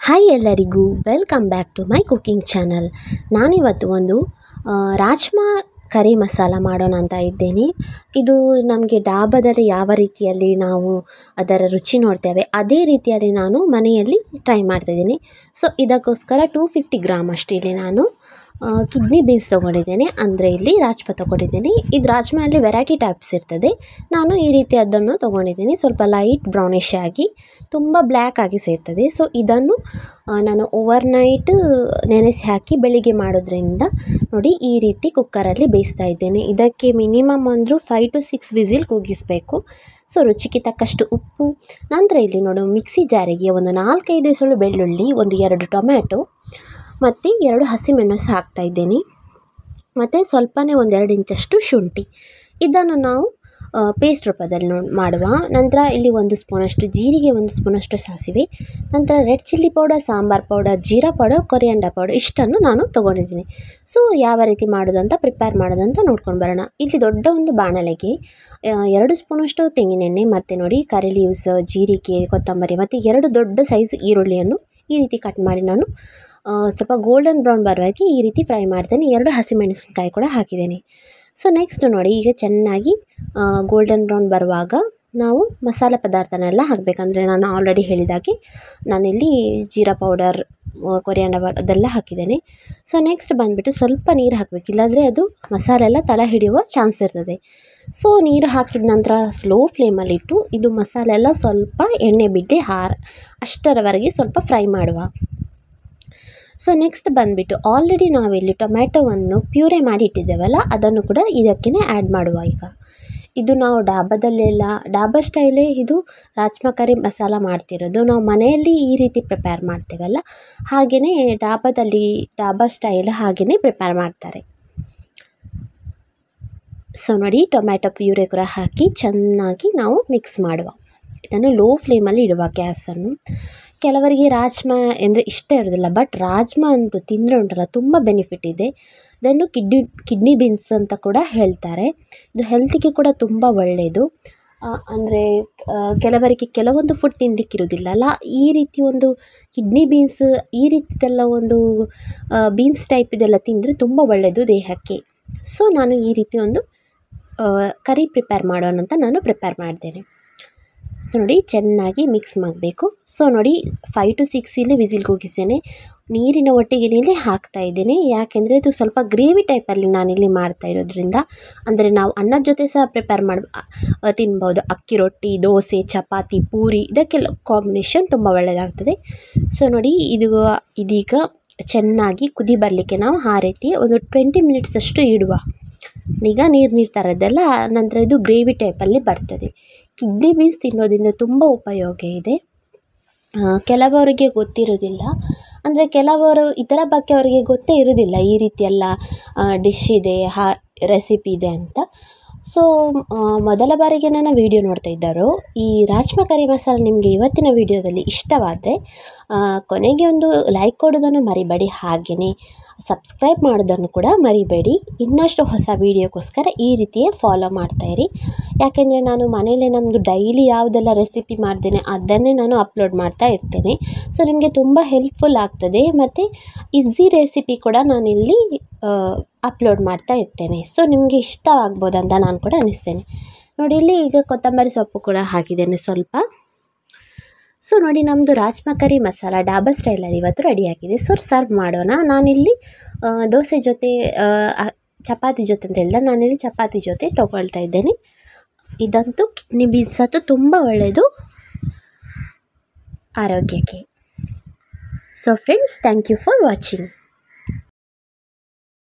Hi ಎಲ್ಲರಿಗೂ welcome back to my cooking channel. ನಾನಿವತ್ತು ಒಂದು ರಾಜ್ಮಾ ಕರಿ ಮಸಾಲ ಮಾಡೋಣ ಅಂತ ಇದ್ದೇನೆ. ಇದು ನಮಗೆ ಡಾಬಾದಲ್ಲಿ ಯಾವ ರೀತಿಯಲ್ಲಿ ನಾವು ಅದರ ರುಚಿ ನೋಡ್ತೇವೆ ಅದೇ ರೀತಿಯಲ್ಲಿ ನಾನು ಮನೆಯಲ್ಲಿ ಟ್ರೈ ಮಾಡ್ತಾಯಿದ್ದೀನಿ. ಸೊ ಇದಕ್ಕೋಸ್ಕರ 250 ಗ್ರಾಮ್ ಅಷ್ಟು ಇಲ್ಲಿ ನಾನು ಕಿಡ್ನಿ ಬೀನ್ಸ್ ತೊಗೊಂಡಿದ್ದೇನೆ, ಅಂದರೆ ಇಲ್ಲಿ ರಾಜ್ಮಾ ತೊಗೊಂಡಿದ್ದೀನಿ. ಇದು ರಾಜ್ಮಾದಲ್ಲಿ ವೆರೈಟಿ ಟೈಪ್ಸ್ ಇರ್ತದೆ. ನಾನು ಈ ರೀತಿ ಅದನ್ನು ತೊಗೊಂಡಿದ್ದೀನಿ. ಸ್ವಲ್ಪ ಲೈಟ್ ಬ್ರೌನಿಷ್ ಆಗಿ ತುಂಬ ಬ್ಲ್ಯಾಕ್ ಆಗಿ ಸೇರ್ತದೆ. ಸೊ ಇದನ್ನು ನಾನು ಓವರ್ನೈಟ್ ನೆನೆಸಿ ಹಾಕಿ ಬೆಳಿಗ್ಗೆ ಮಾಡೋದ್ರಿಂದ ನೋಡಿ ಈ ರೀತಿ ಕುಕ್ಕರಲ್ಲಿ ಬೇಯಿಸ್ತಾ ಇದ್ದೇನೆ. ಇದಕ್ಕೆ ಮಿನಿಮಮ್ ಅಂದರೂ 5 to 6 ವಿಸಿಲ್ ಕೂಗಿಸಬೇಕು. ಸೊ ರುಚಿಗೆ ತಕ್ಕಷ್ಟು ಉಪ್ಪು. ನಂತರ ಇಲ್ಲಿ ನೋಡು ಮಿಕ್ಸಿ ಜಾರಿಗೆ ಒಂದು 4-5 ಎಸಳು ಬೆಳ್ಳುಳ್ಳಿ, ಒಂದು 2 ಟೊಮ್ಯಾಟೊ ಮತ್ತು 2 ಹಸಿಮೆಣಸು ಹಾಕ್ತಾಯಿದ್ದೇನೆ. ಮತ್ತು ಸ್ವಲ್ಪನೇ 1-2 ಇಂಚಷ್ಟು ಶುಂಠಿ. ಇದನ್ನು ನಾವು ಪೇಸ್ಟ್ ರೂಪದಲ್ಲಿ ಮಾಡುವ. ನಂತರ ಇಲ್ಲಿ 1 ಸ್ಪೂನಷ್ಟು ಜೀರಿಗೆ, 1 ಸ್ಪೂನಷ್ಟು ಸಾಸಿವೆ, ನಂತರ red chilli powder, sambar powder, jeera powder, coriander powder ಇಷ್ಟನ್ನು ನಾನು ತೊಗೊಂಡಿದ್ದೀನಿ. ಸೊ ಯಾವ ರೀತಿ ಮಾಡೋದಂತ ಪ್ರಿಪೇರ್ ಮಾಡೋದಂತ ನೋಡ್ಕೊಂಡು ಬರೋಣ. ಇಲ್ಲಿ ದೊಡ್ಡ ಒಂದು ಬಾಣಲೆಗೆ 2 ಸ್ಪೂನಷ್ಟು ತೆಂಗಿನೆಣ್ಣೆ ಮತ್ತು ನೋಡಿ ಕರಿ ಲೀವ್ಸ್, ಜೀರಿಗೆ, ಕೊತ್ತಂಬರಿ ಮತ್ತು 2 ದೊಡ್ಡ ಸೈಜ್ ಈರುಳ್ಳಿಯನ್ನು ಈ ರೀತಿ ಕಟ್ ಮಾಡಿ ನಾನು ಸ್ವಲ್ಪ ಗೋಲ್ಡನ್ ಬ್ರೌನ್ ಬರುವಾಗೆ ಈ ರೀತಿ ಫ್ರೈ ಮಾಡ್ತೇನೆ. 2 ಹಸಿಮೆಣಸಿನಕಾಯಿ ಕೂಡ ಹಾಕಿದ್ದೇನೆ. ಸೊ ನೆಕ್ಸ್ಟ್ ನೋಡಿ ಈಗ ಚೆನ್ನಾಗಿ ಗೋಲ್ಡನ್ ಬ್ರೌನ್ ಬರುವಾಗ ನಾವು ಮಸಾಲೆ ಪದಾರ್ಥನೆಲ್ಲ ಹಾಕಬೇಕಂದ್ರೆ ನಾನು ಆಲ್ರೆಡಿ ಹೇಳಿದಾಗೆ ನಾನಿಲ್ಲಿ ಜೀರಾ ಪೌಡರ್, ಕೊರಿಯಾಂಡರ್ ಪೌಡರ್ ಅದೆಲ್ಲ ಹಾಕಿದ್ದೇನೆ. ಸೊ ನೆಕ್ಸ್ಟ್ ಬಂದುಬಿಟ್ಟು ಸ್ವಲ್ಪ ನೀರು ಹಾಕಬೇಕು, ಇಲ್ಲಾಂದರೆ ಅದು ಮಸಾಲೆ ಎಲ್ಲ ತಳ ಹಿಡಿಯುವ ಚಾನ್ಸ್ ಇರ್ತದೆ. ಸೊ ನೀರು ಹಾಕಿದ ನಂತರ ಸ್ಲೋ ಫ್ಲೇಮಲ್ಲಿಟ್ಟು ಇದು ಮಸಾಲೆ ಎಲ್ಲ ಸ್ವಲ್ಪ ಎಣ್ಣೆ ಬಿಟ್ಟು ಅಷ್ಟರವರೆಗೆ ಸ್ವಲ್ಪ ಫ್ರೈ ಮಾಡುವ. ಸೊ ನೆಕ್ಸ್ಟ್ ಬಂದುಬಿಟ್ಟು ಆಲ್ರೆಡಿ ನಾವಿಲ್ಲಿ ಟೊಮ್ಯಾಟೊವನ್ನು ಪ್ಯೂರೆ ಮಾಡಿ ಇಟ್ಟಿದ್ದೇವಲ್ಲ ಅದನ್ನು ಕೂಡ ಇದಕ್ಕೇ ಆ್ಯಡ್ ಮಾಡುವ. ಈಗ ಇದು ನಾವು ಡಾಬಾ ಸ್ಟೈಲೇ ಇದು ರಾಜ್ಮಾ ಕರಿ ಮಸಾಲ ಮಾಡ್ತಿರೋದು. ನಾವು ಮನೆಯಲ್ಲಿ ಈ ರೀತಿ ಪ್ರಿಪೇರ್ ಮಾಡ್ತೇವಲ್ಲ ಹಾಗೆಯೇ ಡಾಬಾ ಸ್ಟೈಲ್ ಹಾಗೆಯೇ ಪ್ರಿಪೇರ್ ಮಾಡ್ತಾರೆ. ಸೊ ನೋಡಿ ಟೊಮ್ಯಾಟೊ ಪ್ಯೂರೆ ಕೂಡ ಹಾಕಿ ಚೆನ್ನಾಗಿ ನಾವು ಮಿಕ್ಸ್ ಮಾಡುವ. ಇದನ್ನು ಲೋ ಫ್ಲೇಮಲ್ಲಿ ಇಡುವ ಗ್ಯಾಸನ್ನು. ಕೆಲವರಿಗೆ ರಾಜ್ಮಾ ಅಂದರೆ ಇಷ್ಟ ಇರೋದಿಲ್ಲ, ಬಟ್ ರಾಜ್ಮಾ ಅಂತೂ ತಿಂದರೆ ಉಂಟಲ್ಲ ತುಂಬ ಬೆನಿಫಿಟ್ ಇದೆ. ಇದನ್ನು ಕಿಡ್ನಿ ಬೀನ್ಸ್ ಅಂತ ಕೂಡ ಹೇಳ್ತಾರೆ. ಇದು ಹೆಲ್ತಿಗೆ ಕೂಡ ತುಂಬ ಒಳ್ಳೆಯದು. ಅಂದರೆ ಕೆಲವರಿಗೆ ಕೆಲವೊಂದು ಫುಡ್ ತಿನ್ನಲಿಕ್ಕಿರೋದಿಲ್ಲ ಅಲ್ಲ, ಈ ರೀತಿ ಒಂದು ಕಿಡ್ನಿ ಬೀನ್ಸ್ ಈ ರೀತಿದೆಲ್ಲ ಒಂದು ಬೀನ್ಸ್ ಟೈಪ್ ಇದೆಲ್ಲ ತಿಂದರೆ ತುಂಬ ಒಳ್ಳೆಯದು ದೇಹಕ್ಕೆ. ಸೊ ನಾನು ಈ ರೀತಿ ಒಂದು ಕರಿ ಪ್ರಿಪೇರ್ ಮಾಡೋಣ ಅಂತ ನಾನು ಪ್ರಿಪೇರ್ ಮಾಡ್ತೇನೆ. ಸೊ ನೋಡಿ ಚೆನ್ನಾಗಿ ಮಿಕ್ಸ್ ಮಾಡಬೇಕು. ಸೊ ನೋಡಿ 5 to 6 ಇಲ್ಲಿ ವಿಸಿಲ್ ಕೂಗಿಸ್ತೇನೆ. ನೀರಿನ ಒಟ್ಟಿಗೆ ಇಲ್ಲಿ ಹಾಕ್ತಾ ಇದ್ದೇನೆ, ಯಾಕೆಂದರೆ ಇದು ಸ್ವಲ್ಪ ಗ್ರೇವಿ ಟೈಪಲ್ಲಿ ನಾನಿಲ್ಲಿ ಮಾಡ್ತಾ ಇರೋದ್ರಿಂದ. ಅಂದರೆ ನಾವು ಅನ್ನದ ಜೊತೆ ಸಹ ಪ್ರಿಪೇರ್ ತಿನ್ಬೋದು. ಅಕ್ಕಿ ರೊಟ್ಟಿ, ದೋಸೆ, ಚಪಾತಿ, ಪೂರಿ ಇದಕ್ಕೆಲ್ಲ ಕಾಂಬಿನೇಷನ್ ತುಂಬ ಒಳ್ಳೆಯದಾಗ್ತದೆ. ಸೊ ನೋಡಿ ಇದೀಗ ಚೆನ್ನಾಗಿ ಕುದಿ ಬರಲಿಕ್ಕೆ ನಾವು ಆ ರೀತಿ ಒಂದು 20 ಮಿನಿಟ್ಸ್ ಅಷ್ಟು ಇಡುವ. ಈಗ ನೀರು ಥರದ್ದೆಲ್ಲ ನಂತರ ಇದು ಗ್ರೇವಿ ಟೈಪಲ್ಲಿ ಬರ್ತದೆ. ಕಿಡ್ನಿ ಬೀನ್ಸ್ ತಿನ್ನೋದ್ರಿಂದ ತುಂಬ ಉಪಯೋಗ ಇದೆ. ಕೆಲವರಿಗೆ ಗೊತ್ತಿರೋದಿಲ್ಲ, ಅಂದರೆ ಕೆಲವರು ಇದರ ಬಗ್ಗೆ ಅವರಿಗೆ ಗೊತ್ತೇ ಇರೋದಿಲ್ಲ ಈ ರೀತಿಯೆಲ್ಲ ಡಿಶ್ ಇದೆ, ರೆಸಿಪಿ ಇದೆ ಅಂತ. ಸೊ ಮೊದಲ ಬಾರಿಗೆ ನನ್ನ ವೀಡಿಯೋ ನೋಡ್ತಾ ಇದ್ದರು. ಈ ರಾಜ್ಮಾ ಕರಿ ಮಸಾಲ ನಿಮಗೆ ಇವತ್ತಿನ ವೀಡಿಯೋದಲ್ಲಿ ಇಷ್ಟವಾದರೆ ಕೊನೆಗೆ ಒಂದು ಲೈಕ್ ಕೊಡೋದನ್ನು ಮರಿಬೇಡಿ, ಹಾಗೆಯೇ ಸಬ್ಸ್ಕ್ರೈಬ್ ಮಾಡೋದನ್ನು ಕೂಡ ಮರಿಬೇಡಿ. ಇನ್ನಷ್ಟು ಹೊಸ ವೀಡಿಯೋಕ್ಕೋಸ್ಕರ ಈ ರೀತಿಯೇ ಫಾಲೋ ಮಾಡ್ತಾಯಿರಿ. ಯಾಕೆಂದರೆ ನಾನು ಮನೆಯಲ್ಲೇ ನಮ್ಮದು ಡೈಲಿ ಯಾವುದೆಲ್ಲ ರೆಸಿಪಿ ಮಾಡ್ತೇನೆ ಅದನ್ನೇ ನಾನು ಅಪ್ಲೋಡ್ ಮಾಡ್ತಾ ಇರ್ತೇನೆ. ಸೊ ನಿಮಗೆ ತುಂಬ ಹೆಲ್ಪ್ಫುಲ್ ಆಗ್ತದೆ ಮತ್ತು ಈಸಿ ರೆಸಿಪಿ ಕೂಡ ನಾನಿಲ್ಲಿ ಅಪ್ಲೋಡ್ ಮಾಡ್ತಾ ಇರ್ತೇನೆ. ಸೊ ನಿಮಗೆ ಇಷ್ಟ ಆಗ್ಬೋದಂತ ನಾನು ಕೂಡ ಅನ್ನಿಸ್ತೇನೆ. ನೋಡಿ ಇಲ್ಲಿ ಈಗ ಕೊತ್ತಂಬರಿ ಸೊಪ್ಪು ಕೂಡ ಹಾಕಿದ್ದೇನೆ ಸ್ವಲ್ಪ. ಸೊ ನೋಡಿ ನಮ್ಮದು ರಾಜ್ಮಾ ಕರಿ ಮಸಾಲ ಡಾಬಾ ಸ್ಟೈಲಲ್ಲಿ ಇವತ್ತು ರೆಡಿಯಾಗಿದೆ. ಸೊ ಸರ್ವ್ ಮಾಡೋಣ. ನಾನಿಲ್ಲಿ ದೋಸೆ ಜೊತೆ ಚಪಾತಿ ಜೊತೆ ಅಂತ ಹೇಳಿದ ನಾನಿಲ್ಲಿ ಚಪಾತಿ ಜೊತೆ ತೊಗೊಳ್ತಾ ಇದ್ದೇನೆ. ಇದಂತೂ ಕಿಡ್ನಿ ಬೀನ್ಸ್ ಅಂತೂ ತುಂಬ ಒಳ್ಳೆಯದು ಆರೋಗ್ಯಕ್ಕೆ. So friends, thank you for watching.